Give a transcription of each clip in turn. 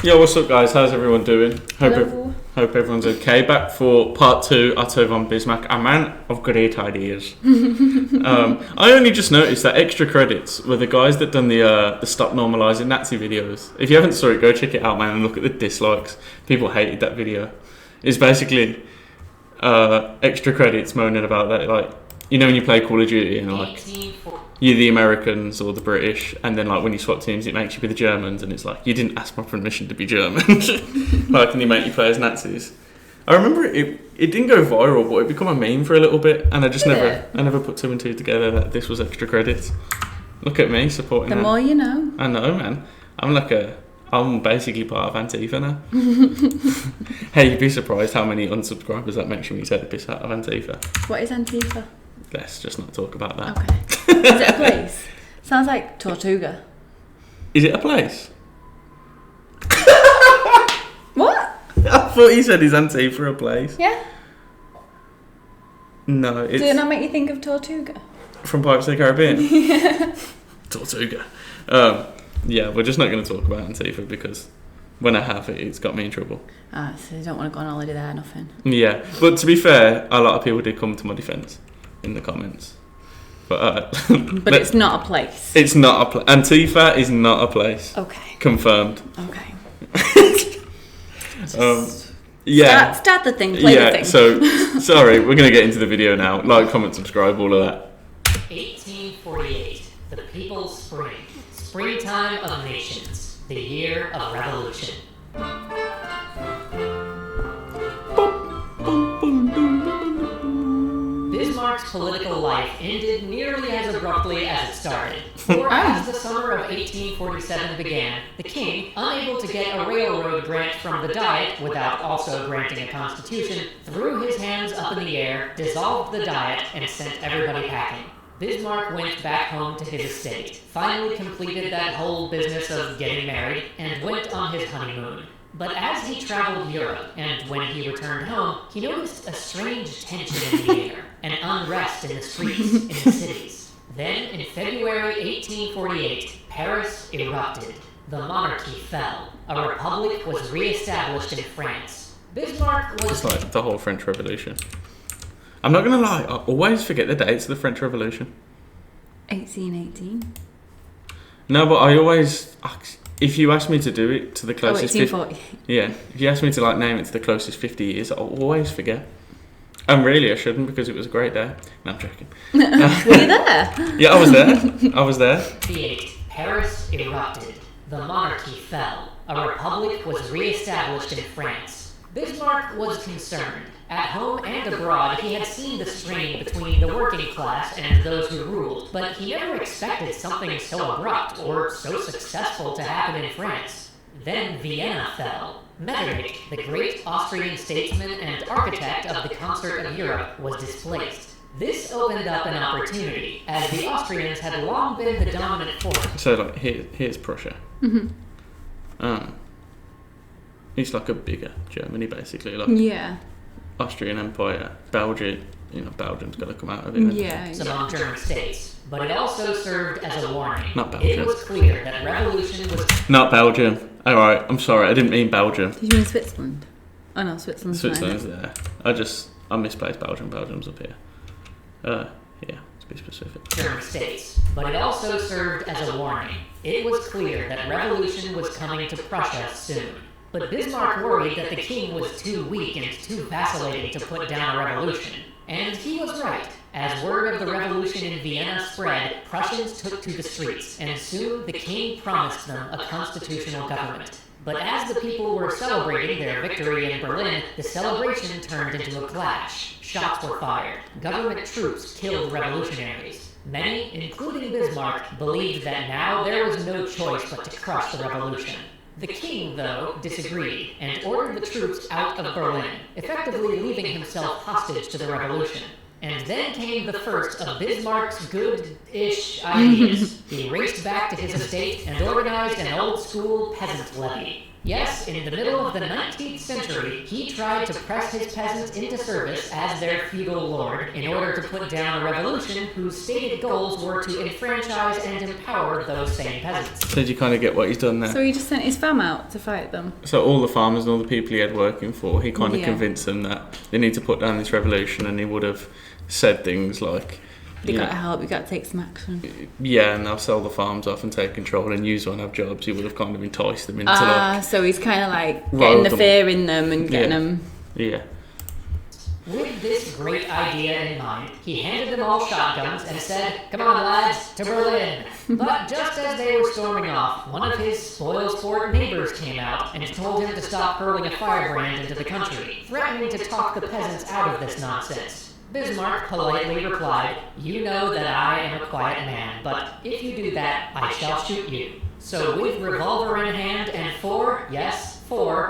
Yo, what's up, guys? How's everyone doing? Hello. Hope everyone's okay. Back for part 2, Otto von Bismarck, a man of great ideas. I only just noticed that extra credits were the guys that done the Stop Normalising Nazi videos. If you haven't saw it, go check it out, man, and look at the dislikes. People hated that video. It's basically extra credits moaning about that, like, you know when you play Call of Duty and like you're the Americans or the British, and then like when you swap teams it makes you be the Germans, and it's like you didn't ask my permission to be German. Like, can you make you play as Nazis? I remember it didn't go viral, but it became a meme for a little bit, and I just never put 2 and 2 together that this was extra credits. Look at me supporting. The more you know. I know, man. I'm basically part of Antifa now. Hey, you'd be surprised how many unsubscribers that makes me take the piss out of Antifa. What is Antifa? Let's just not talk about that. Okay. Is it a place? Sounds like Tortuga. Is it a place? What? I thought you said is Antifa a place. Yeah. No, it's... Did it not make you think of Tortuga? From Pirates of the Caribbean? Yeah. Tortuga. Yeah, we're just not going to talk about Antifa because when I have it, it's got me in trouble. So you don't want to go on holiday there, nothing. Yeah, but to be fair, a lot of people did come to my defence in the comments. But but it's not a place. It's not a place. Antifa is not a place. Okay. Confirmed. Okay. Yeah. Start the thing, play the thing. So, sorry, we're going to get into the video now. Like, comment, subscribe, all of that. 1848, the People's Spring. Springtime of Nations, the year of revolution. Bismarck's political life ended nearly as abruptly as it started. For as the summer of 1847 began, the king, unable to get a railroad grant from the Diet without also granting a constitution, threw his hands up in the air, dissolved the Diet, and sent everybody packing. Bismarck went back home to his estate, finally completed that whole business of getting married, and went on his honeymoon. But as he traveled Europe, and when he returned home, he noticed a strange tension in the air, an unrest in the streets, in the cities. Then, in February 1848, Paris erupted. The monarchy fell. A republic was re-established in France. Bismarck was... It's like the whole French Revolution. I'm not going to lie, I always forget the dates of the French Revolution. 1818. No, but I always... If you ask me to do it to the closest... 1840. Yeah, if you ask me to like name it to the closest 50 years, I'll always forget. And really, I shouldn't, because it was a great day. No, I'm joking. Were you there? Yeah, I was there. Paris erupted. The monarchy fell. A republic was re-established in France. Bismarck was concerned. At home and abroad, he had seen the strain between the working class and those who ruled, but he never expected something so abrupt or so successful to happen in France. Then Vienna fell. Metternich, the great Austrian statesman and architect of the concert of Europe, was displaced. This opened up an opportunity, as the Austrians had long been the dominant force. So, like, here's Prussia. Mm-hmm. It's like a bigger Germany, basically. Like, yeah. Austrian Empire, Belgium, Belgium's got to come out of it. Yeah. Among German states, but it also served as a warning. Not Belgium. It was clear that revolution was... Not Belgium. Alright, I'm sorry, I didn't mean Belgium. Did you mean Switzerland? Oh no, Switzerland's there. I misplaced Belgium. Belgium's up here. Yeah, to be specific. German states, but it also served as a warning. It was clear that revolution was coming to Prussia soon. But Bismarck worried that the king was too weak and too vacillating to put down a revolution. And he was right. As word of the revolution in Vienna spread, Prussians took to the streets, and soon the king promised them a constitutional government. But as the people were celebrating their victory in Berlin, the celebration turned into a clash. Shots were fired. Government troops killed revolutionaries. Many, including Bismarck, believed that now there was no choice but to crush the revolution. The king, though, disagreed, and ordered the troops out of Berlin, effectively leaving himself hostage to the revolution. And then came the first of Bismarck's good-ish ideas. He raced back to his estate and organized an old-school peasant levy. Yes, in the middle of the 19th century, he tried to press his peasants into service as their feudal lord in order to put down a revolution whose stated goals were to enfranchise and empower those same peasants. So did you kind of get what he's done there? So he just sent his fam out to fight them? So all the farmers and all the people he had working for, he kind of convinced them that they need to put down this revolution, and he would have said things like... You got to help, you got to take some action. Yeah, and they'll sell the farms off and take control, and you won't have jobs. He would have kind of enticed them into so he's kind of like getting the fear in them and getting them... Yeah. With this great idea in mind, he handed them all shotguns and said, "Come on, lads, to Berlin." But just as they were storming off, one of his spoilsport neighbors came out and told him to stop hurling a firebrand into the country, threatening to talk the peasants out of this nonsense. Bismarck politely replied, "You know that I am a quiet man, but if you do that, I shall shoot you." So with revolver in hand and four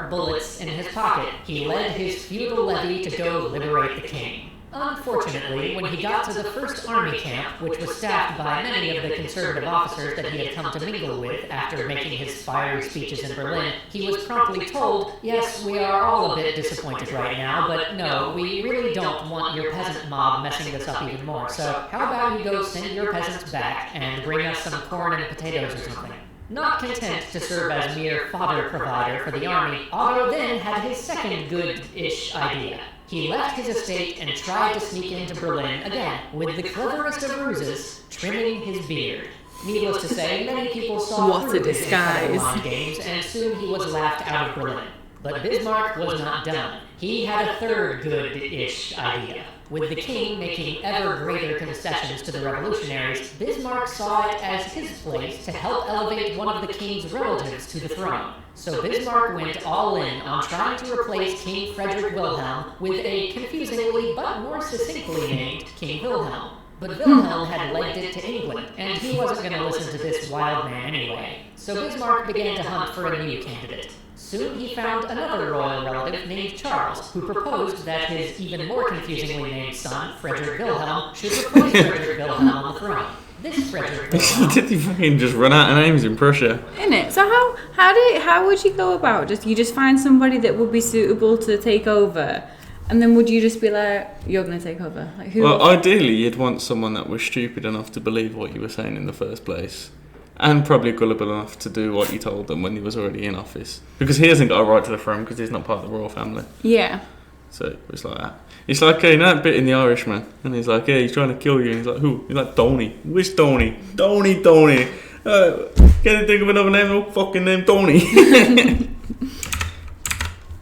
bullets in his pocket, he led his feudal levy to go liberate the king. Unfortunately, when he got to the first army camp, which was staffed by many of the conservative officers that he had come to mingle with after making his fiery speeches in Berlin, he was promptly told, "Yes, we are all a bit disappointed right now, but no, we really don't want your peasant mob messing this up even more, so how about you go send your peasants back and bring us some corn and potatoes or something?" Not content to serve as mere fodder provider for the army, Otto then had his second good-ish idea. He left his estate and tried to sneak into Berlin again, with the cleverest of ruses, trimming his beard. Needless to say, many people saw through his mind games, and soon he was laughed out of Berlin. But Bismarck was not done. He had a third good-ish idea. With the king making ever greater concessions to the revolutionaries, Bismarck saw it as his place to help elevate one of the king's relatives to the throne. So Bismarck went all in on trying to replace King Frederick Wilhelm with a confusingly but more succinctly named King Wilhelm. But Wilhelm had legged it to England, and he wasn't going to listen to this wild man anyway. So Bismarck began to hunt for a new candidate. Soon he found another royal relative named Charles, who proposed that his even more confusingly named son, Frederick Wilhelm, should replace Frederick Wilhelm on the throne. This Frederick Wilhelm... Did he fucking just run out of names in Prussia? Innit? So how would you go about? You just find somebody that would be suitable to take over, and then would you just be like, "You're going to take over"? Like, who? Well, ideally, you'd want someone that was stupid enough to believe what you were saying in the first place. And probably gullible enough to do what he told them when he was already in office. Because he hasn't got a right to the throne because he's not part of the royal family. Yeah. So it's like that. It's like, you know that bit in The Irishman? And he's like, he's trying to kill you. And he's like, who? He's like, Tony. Which Tony? Tony. Can't think of another name? No fucking name, Tony.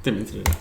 Didn't mean to do that.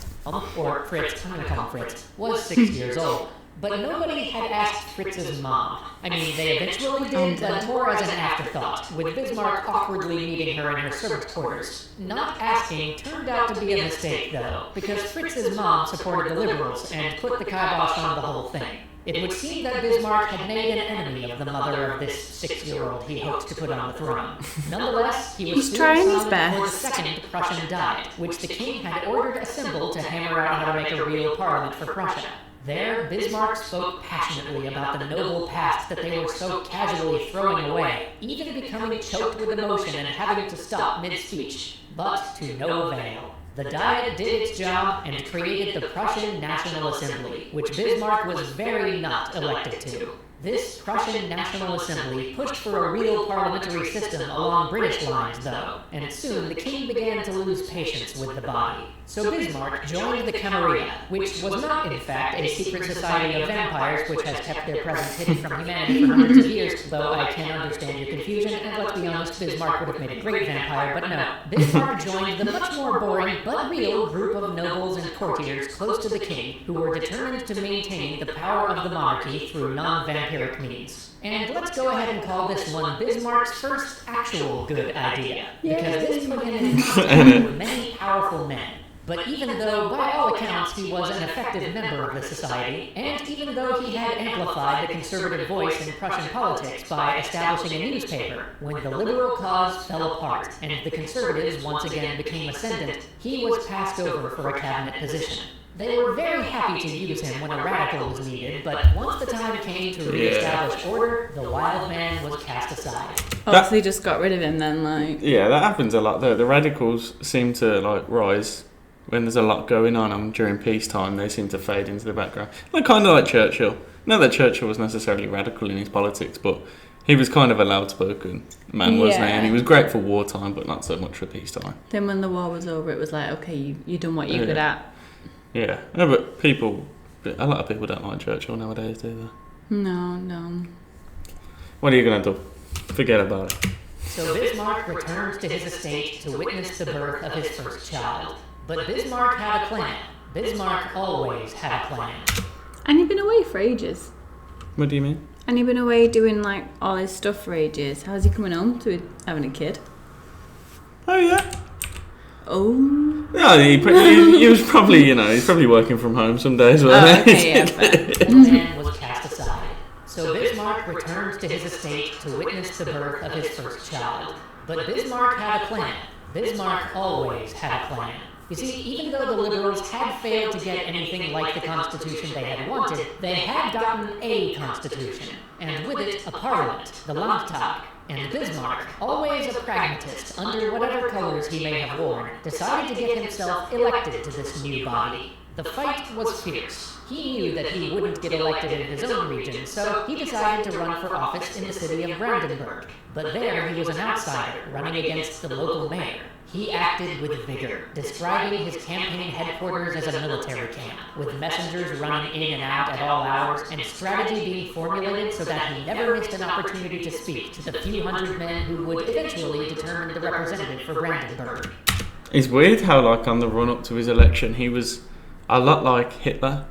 Or Fritz, I'm going to call him Fritz, was 6 years old. But nobody had asked Fritz's mom. I mean, they eventually did, but more as an afterthought, with Bismarck awkwardly meeting her in her servants' quarters. Not asking turned out to be a mistake, though, because Fritz's mom supported the liberals and put the kibosh on the whole thing. It would seem that Bismarck had made an enemy of the mother of this 6-year-old he hoped to put on the throne. Nonetheless, he was trying his for best. the second Prussian Diet, which the king had ordered assembled to hammer out how to make a real parliament for Prussia. There, Bismarck spoke passionately about the noble past that they were so casually throwing away, even becoming choked with emotion and having to stop mid-speech, but to no avail. The Diet did its job and created the Prussian National Assembly, which Bismarck was very not elected to. This Prussian National Assembly pushed for a real parliamentary system along British lines, though, and soon the king began to lose patience with the body. So Bismarck joined the Camarilla, which was not, in fact, a secret society of vampires which has kept their presence hidden from humanity for hundreds of years, though I can understand your confusion, and let's be honest, Bismarck would have made a great vampire, but no. Bismarck joined the much more boring, but real, group of nobles and courtiers close to the king, who were determined to maintain the power of the monarchy through non-vampiric means. And let's go ahead and call this one Bismarck's first actual good idea, because this put him in contact with many powerful men. But even though, by all accounts, he was an effective member of the society, and even though he had amplified the conservative voice in Prussian politics by establishing a newspaper, when the liberal cause fell apart and the conservatives once again became ascendant, he was passed over for a cabinet position. They were very happy to use him when a radical was needed, but once the time came to re-establish order, the wild man was cast aside. Oh, so they just got rid of him then, like... Yeah, that happens a lot though. The radicals seem to, like, rise when there's a lot going on, and during peacetime they seem to fade into the background. Like, kind of like Churchill. Not that Churchill was necessarily radical in his politics, but he was kind of a loud-spoken man, wasn't he? And he was great for wartime, but not so much for peacetime. Then when the war was over, it was like, okay, you done what you're good at. Yeah, no, but a lot of people don't like Churchill nowadays, do they? No. What are you going to do? Forget about it. So Bismarck returns to his estate to witness the birth of his first child. But Bismarck had a plan. Bismarck always had a plan. And he'd been away for ages. What do you mean? And he'd been away doing, like, all his stuff for ages. How's he coming home to having a kid? Oh, yeah. Oh. Yeah, he was probably, he's probably working from home some days, wasn't he? Okay, yeah. The man was cast aside. So Bismarck returns to his estate to witness the birth of his first child. But Bismarck had a plan. Bismarck always had a plan. You see, even though the liberals had failed to get anything like the constitution they had wanted, they had gotten a constitution, and with it a parliament, the Landtag. And Bismarck, always a pragmatist under whatever colors he may have worn, decided to get himself elected to this new body. The fight was fierce. He knew that he wouldn't get elected in his own region, so he decided to run for office in the city of Brandenburg. But there he was an outsider, running against the local mayor. He acted with vigor, describing his campaign headquarters as a military camp, with messengers running in and out at all hours, and strategy being formulated so that he never missed an opportunity to speak to the few hundred men who would eventually determine the representative for Brandenburg. It's weird how, like, on the run-up to his election, he was a lot like Hitler.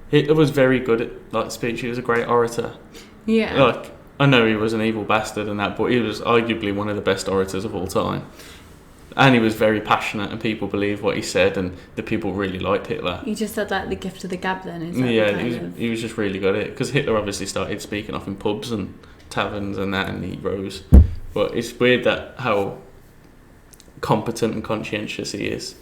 Hitler was very good at, like, speech. He was a great orator. Yeah. Like, I know he was an evil bastard and that, but he was arguably one of the best orators of all time. And he was very passionate, and people believed what he said, and the people really liked Hitler. He just had, like, the gift of the gab then, is he was just really good at it. Because Hitler obviously started speaking off in pubs and taverns and that, and he rose. But it's weird that how competent and conscientious he is.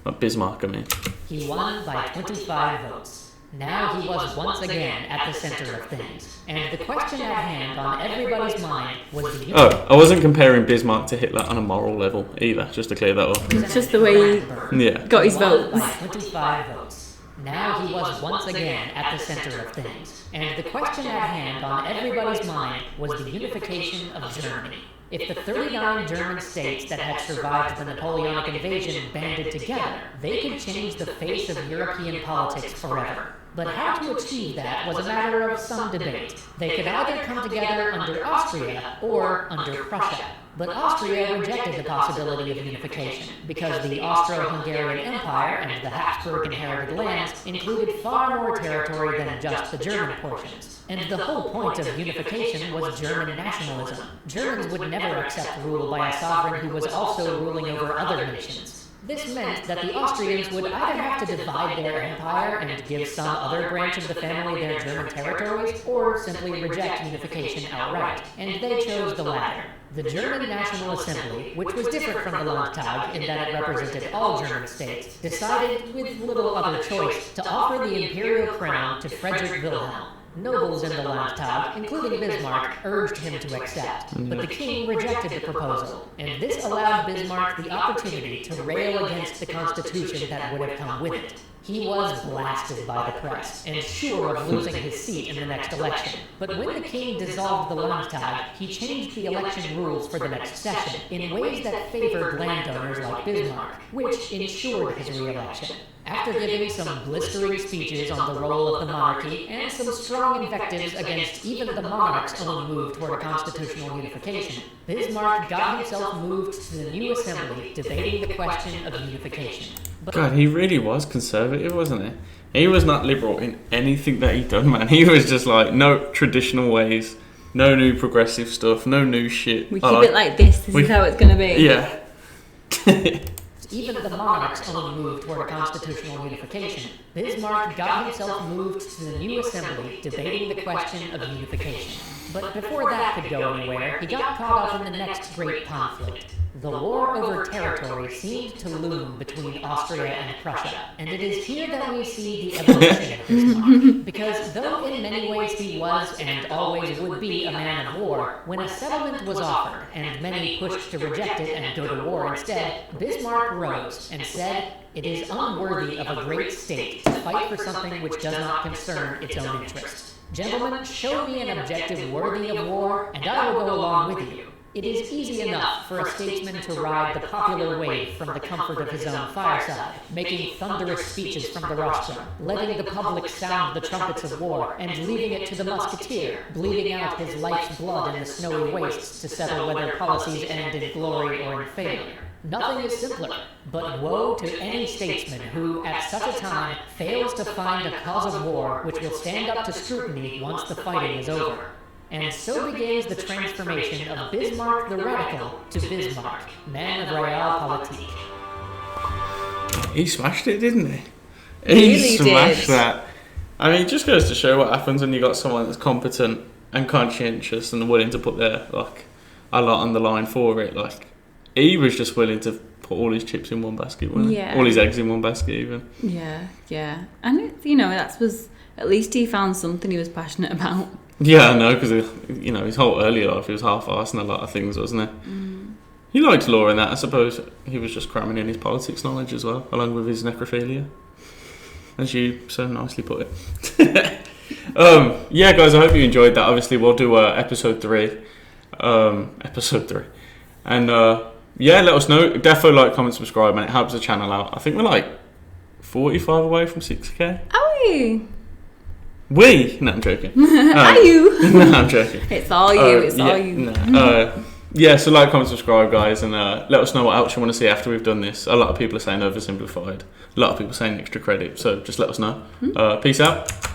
Like Bismarck, I mean. He won by 25 votes. Now he was once again at the center of things, and the question at hand on everybody's mind was the... I wasn't comparing Bismarck to Hitler on a moral level either, just to clear that up. It's just the way he got his votes. By 25 votes. Now he was once again at the center of things, and the question at hand on everybody's mind was the unification of Germany. If the 39 German states that had survived the Napoleonic invasion banded together, they could change the face of European politics forever. But how to achieve that was a matter of some debate. They could either come together under Austria or under Prussia. But Austria rejected the possibility of unification, because the Austro-Hungarian Empire and the Habsburg-inherited lands included far more territory than just the German portions. And the whole point of unification was German nationalism. Germans would never accept rule by a sovereign who was also ruling over other nations. This meant that the Austrians would either have to divide their empire and give some other branch of the family their German territories, or simply reject unification outright, and they chose the latter. The German National Assembly, which was different from the Landtag in that it represented all German states, decided, with little other choice, to offer the imperial crown to Frederick Wilhelm. Nobles in the Landtag, including Bismarck, urged him to accept, but the king rejected the proposal, and this allowed Bismarck the opportunity to rail against the constitution that would have come with it. He was blasted by the press, and sure of losing his seat in the next election. But when the king dissolved the Landtag, he changed the election rules for the next session in ways that favored landowners like Bismarck, which ensured his re-election. After giving some blistering speeches on the role of the monarchy and some strong invectives against even the monarch's own move toward a constitutional unification, Bismarck got himself moved to the new assembly debating the question of unification. God, he really was conservative, wasn't he? He was not liberal in anything that he'd done, man. He was just like, no traditional ways, no new progressive stuff, no new shit. We keep it like this is how it's going to be. Yeah. Even the monarch's own move toward a constitutional unification, Bismarck got himself moved to the new assembly debating the question of unification. But before that could go anywhere, he got caught up in the next great conflict. The war over territory seemed to loom between Austria and Prussia, and it is here that we see the evolution of Bismarck. Because though in many ways he was and always would be a man of war, when a settlement was offered and many pushed to reject it and go to war instead, Bismarck rose and said, "It is unworthy of a great state to fight for something which does not concern its own interest. Gentlemen, show me an objective worthy of war, and I will go along with you." It is easy enough for a statesman to ride the popular wave from the comfort of his own fireside, making thunderous speeches from the rostrum, letting the public sound the trumpets of war, and leaving it to the musketeer, bleeding out his life's blood in the snowy wastes to settle whether policies end in glory or in failure. Nothing is simpler, but woe to any statesman who, at such a time, fails to find a cause of war which will stand up to scrutiny once the fighting is over. And so begins the transformation of Bismarck the Radical to Bismarck, man of realpolitik. He smashed it, didn't he? Really He smashed did. that. I mean, it just goes to show what happens when you got someone that's competent and conscientious and willing to put their a lot on the line for it. Like, he was just willing to put all his chips in one basket, wasn't he? Yeah. All his eggs in one basket, even. Yeah. And that was at least he found something he was passionate about. Yeah, I know, because his whole early life he was half-assed in a lot of things, wasn't he? He liked law and that. I suppose he was just cramming in his politics knowledge as well, along with his necrophilia, as you so nicely put it. Yeah, guys, I hope you enjoyed that. Obviously, we'll do episode 3. And let us know. Defo like, comment, subscribe, and it helps the channel out. I think we're like 45 away from 6k. Are we? No, I'm joking. Are you? No, I'm joking. It's all you. All you. No. So like, comment, subscribe, guys, and let us know what else you want to see after we've done this. A lot of people are saying oversimplified. A lot of people are saying extra credit. So just let us know. Peace out.